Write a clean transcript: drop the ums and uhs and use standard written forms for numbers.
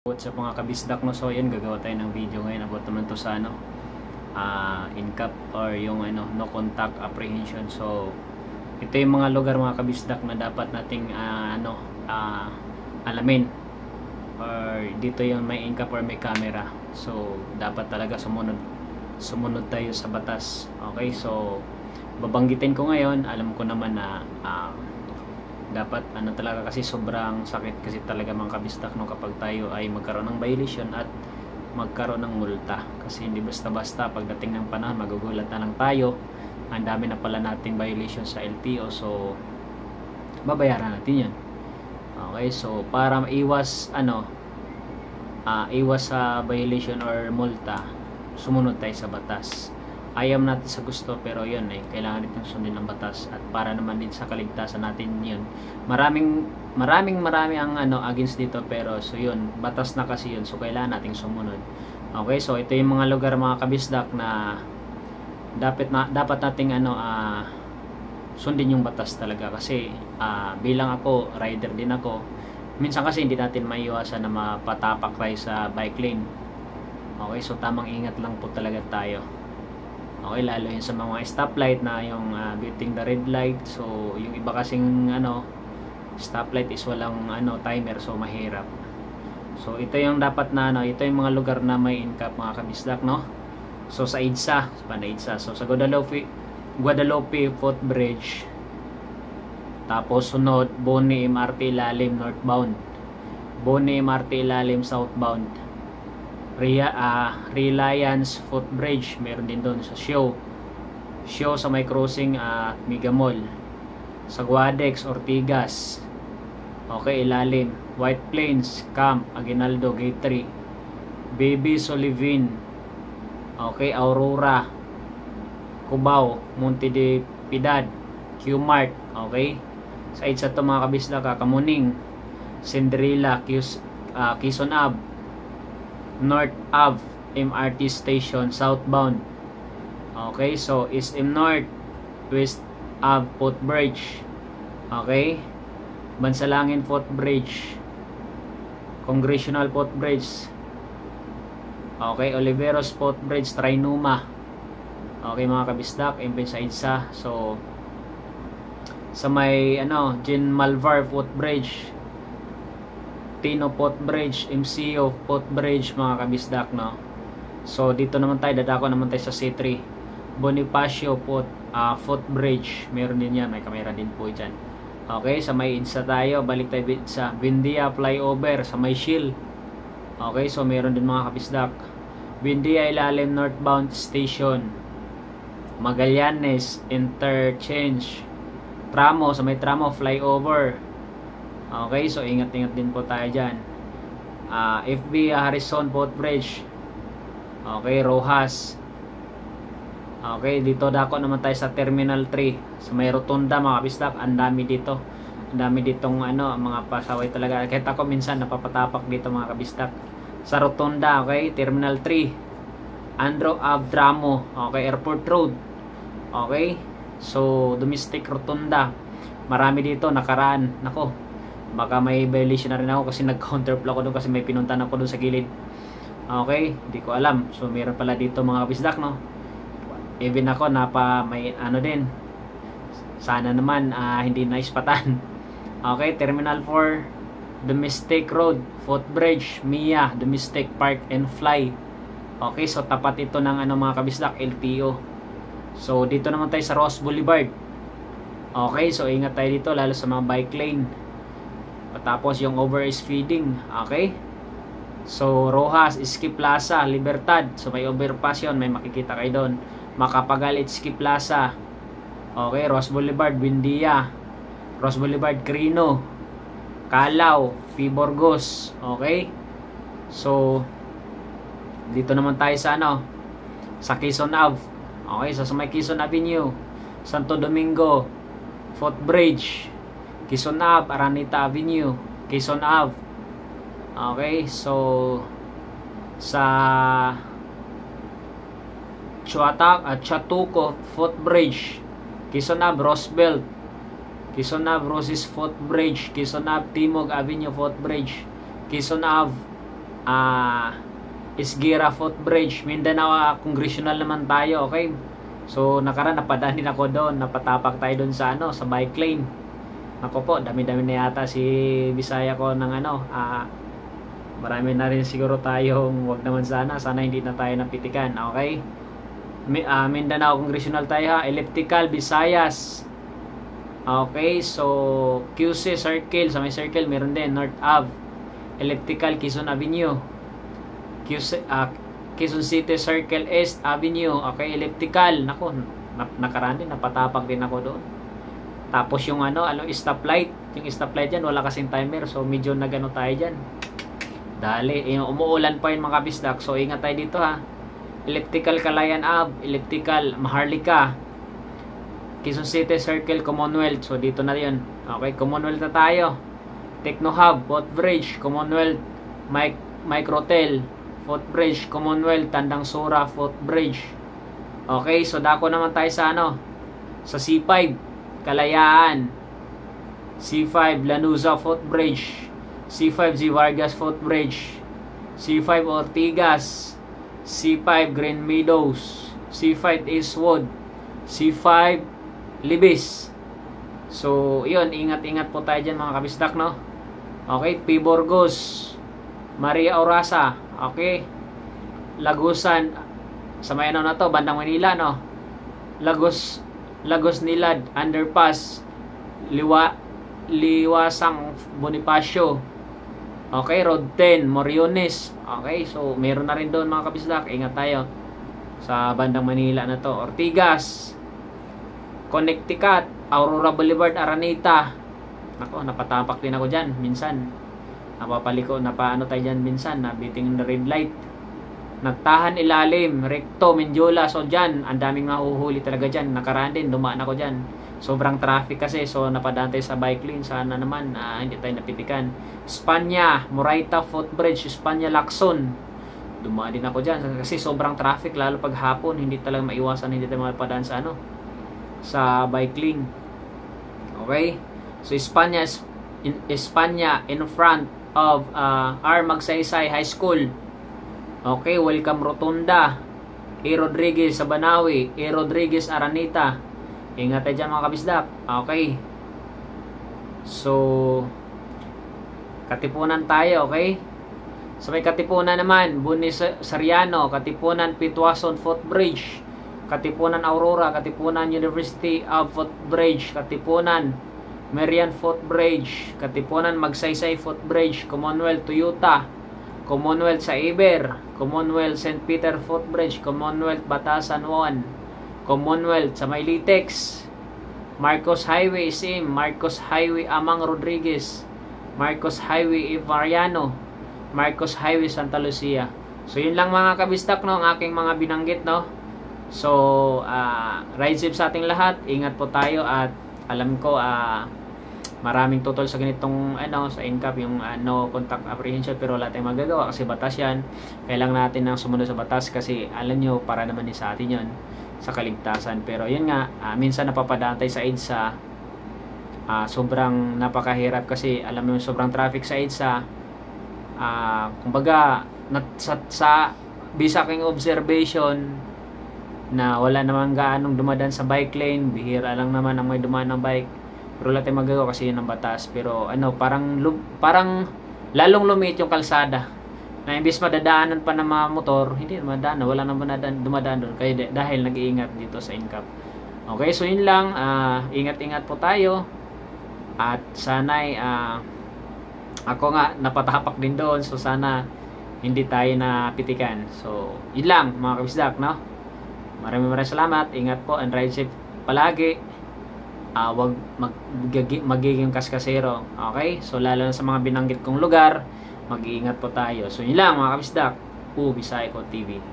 What's up mga kabisdak, no? So yun, gagawa tayo ng video ngayon about naman to sa incap or yung no contact apprehension. So ito yung mga lugar mga kabisdak na dapat nating alamin, or dito yung may incap or may camera. So dapat talaga sumunod tayo sa batas. Okay, so babanggitin ko ngayon. Alam ko naman na dapat talaga, kasi sobrang sakit kasi talaga mga kabistak, no, kapag tayo ay magkaroon ng violation at magkaroon ng multa. Kasi hindi basta-basta, pagdating ng panahon magugulat na lang tayo, ang dami na pala nating violation sa LTO, so babayaran natin yun. Okay, so para maiwas iwas sa violation or multa, sumunod tayo sa batas. Ayaw natin sa gusto, pero yun kailangan natin sundin ang batas, at para naman din sa kaligtasan natin yun. Marami ang against dito, pero so yun, batas na kasi yun, so kailangan nating sumunod. Okay, so ito yung mga lugar mga kabisdak na dapat nating sundin yung batas talaga, kasi bilang ako, rider din ako, minsan kasi hindi natin maiiwasan na mapatapak tayo sa bike lane. Okay, so tamang ingat lang po talaga tayo. Okay, lalo yun sa mga stoplight na yung beating the red light. So yung iba kasing stoplight is walang timer, so mahirap. So ito yung dapat na ito yung mga lugar na may incap mga kabisdak, no. So sa EDSA, so sa Guadalupe Footbridge, tapos sunod Boni MRT Ilalim northbound, Boni MRT Ilalim southbound, Reliance Footbridge, meron din doon sa Show sa may crossing Mega Mall, sa Guadex Ortigas, okay, Ilalim, White Plains Camp Aguinaldo Gate 3, Baby Solivin, okay, Aurora, Cubao, Monte de Piedad, Q-Mart, okay. Sa EDSA to mga kabisdak, Kamuning, Cinderella, Quezon Ave, North Ave, MRT Station southbound, okay. So SM North, West Ave Footbridge, okay, Bansalangin Footbridge, Congressional Footbridge, okay, Oliveros Footbridge, Trinuma, okay mga kabisdak, impin sa EDSA. So sa may Jean Malvar Footbridge, Tino Footbridge, MCO Footbridge mga kabisdak, no. So dito naman tayo, dadako naman tayo sa C3, Bonifacio Footbridge, meron din yan, may kamera din po dyan. Okay, sa may EDSA tayo, balik tayo sa Bindia Flyover, sa may Shield, okay, so meron din mga kabisdak. Bindia Ilalim northbound station, Magallanes Interchange, Tramo, sa may Tramo Flyover, okay, so ingat-ingat din po tayo dyan. FB Harrison Footbridge, okay, Rojas, okay, dito dako naman tayo sa Terminal 3, sa may Rotunda mga kabisdak. Ang dami ditong mga pasaway talaga, kahit ako minsan napapatapak dito mga kabisdak sa Rotunda, okay, Terminal 3, Andrew Ave Tramo, okay, Airport Road, okay, so Domestic Rotunda, marami dito nakaraan. Nako, baka may violation na rin ako kasi nag-counterflow ako doon, kasi may pinuntan ako doon sa gilid. Okay, hindi ko alam. So meron pala dito mga kabisdak, no. Even ako may din. Sana naman hindi naispatan. Okay, Terminal 4, Domestic Road, Footbridge, MIA, Domestic Park and Fly. Okay, so tapat ito ng mga kabisdak, LTO. So dito naman tayo sa Ross Boulevard. Okay, so ingat tayo dito, lalo sa mga bike lane. Tapos yung over-speeding, okay. So Rojas, Ski Plaza, Libertad, so may overpass yun, may makikita kayo doon. Macapagal, Ski Plaza, okay, Ross Boulevard, Buendia, Ross Boulevard, Crino, Calao, P. Burgos, okay. So dito naman tayo sa sa Quezon Ave, okay, so sa may Quezon Avenue, Santo Domingo Footbridge, Quezon Ave, Araneta Avenue, Quezon Ave, okay. So sa Chatuco Footbridge, Quezon Ave, Roosevelt, Quezon Ave Roses Footbridge, Quezon Ave Timog Avenue Footbridge, Quezon Ave Isgira Footbridge, Mindanao. Congressional naman tayo, okay? So nakaraan napadaan din ako doon, napatapak tayo doon sa sa bike lane. Ako po, dami-dami na yata si Bisaya ko ng marami na rin siguro tayong, wag naman sana hindi na tayo napitikan, okay? Mindanao Congressional tayo ha, elliptical Visayas. Okay, so QC Circle, sa may circle meron din North Ave, elliptical Quezon Avenue. Quezon City Circle East Avenue, okay, elliptical. Nako, nakaraan din, napatapak din ako doon. Tapos yung stoplight, yung stoplight dyan, wala kasing timer, so medyo nagano tayo dyan. Dali, umuulan pa yung mga kabisdak, so ingat tayo dito ha. Elliptical Calayan Ave, elliptical Maharlika, Quezon City Circle Commonwealth, so dito na yun. Okay, Commonwealth na tayo. Techno Hub, Footbridge, Commonwealth, Microtel, Footbridge, Commonwealth, Tandang Sura, Footbridge. Okay, so dako naman tayo sa sa C5, Kalayaan, C5, Lanuza, Footbridge, C5, Z Vargas, Footbridge, C5, Ortigas, C5, Green Meadows, C5, Eastwood, C5, Libis. So, yun, ingat-ingat po tayo dyan mga kabisdak, no? Okay, P. Burgos, Maria Orasa, okay, Lagusan, sa may na to, bandang Manila, no? Lagos Nilad, Underpass, Liwasang Bonifacio, okay, Road 10, Moriones, okay, so meron na rin doon mga kabisdak, ingat tayo sa bandang Manila na to. Ortigas, Connecticut, Aurora Boulevard, Araneta. Ako, napatapak din ako dyan minsan. Napaano tayo dyan minsan, nabiting na red light. Nagtahan Ilalim, Recto, Mindiola. So dyan, ang daming mahuhuli talaga dyan. Nakaraan din, dumaan ako dyan. Sobrang traffic kasi, so napadaan tayo sa bike lane. Sana naman, hindi tayo napitikan. Espanya, Moraita Footbridge, Espanya, Lacson. Dumaan din ako dyan kasi sobrang traffic, lalo pag hapon. Hindi talaga maiwasan, hindi tayo mapadaan sa sa bike lane. Okay, so Espanya in front of R. Magsaysay High School. Okay, Welcome Rotunda, A. Rodriguez sa Banawi, A. Rodriguez Araneta. Ingat tayo dyan mga kabisdak. Okay, so Katipunan tayo, okay? So may Katipunan naman, Bunis Sariano, Katipunan Pitwason Footbridge, Katipunan Aurora, Katipunan University of Footbridge, Katipunan Marian Footbridge, Katipunan Magsaysay Footbridge, Commonwealth Toyota, Commonwealth sa Iber, Commonwealth St. Peter Footbridge, Commonwealth Batasan 1, Commonwealth sa Maylitex, Marcos Highway Sim, Marcos Highway Amang Rodriguez, Marcos Highway Ivariano, Marcos Highway Santa Lucia. So yun lang mga kabistak, no, ang aking mga binanggit, no. So ride safe sa ating lahat, ingat po tayo, at alam ko maraming tutol sa ganitong sa NCAP, yung no contact apprehension, pero wala tayong magagawa kasi batas yan. Kailangan natin ng sumunod sa batas kasi alam nyo, para naman din sa atin yun, sa kaligtasan. Pero yun nga, minsan napapadaan tayo sa EDSA, sobrang napakahirap kasi alam mo yung sobrang traffic sa EDSA. Kumbaga sa bisa king observation na wala naman gaanong dumadaan sa bike lane, bihira lang naman ang may dumaan ng bike, pero wala tayong magagawa kasi yun ang batas. Pero parang lalong lumiit yung kalsada, na imbis madadaanan pa ng mga motor, hindi madaan, wala naman dumadaan doon dahil nag-iingat dito sa NCAP. Okay, so yun lang, ingat-ingat po tayo, at sana'y ako nga napatapak din doon, so sana hindi tayo napitikan. So yun lang mga kabisdak, no? Maraming salamat, ingat po, and ride safe palagi. Wag magiging kaskasero. Okay, so lalo na sa mga binanggit kong lugar, mag-iingat po tayo. So yun lang mga kabisdak, Bisaya Ko TV.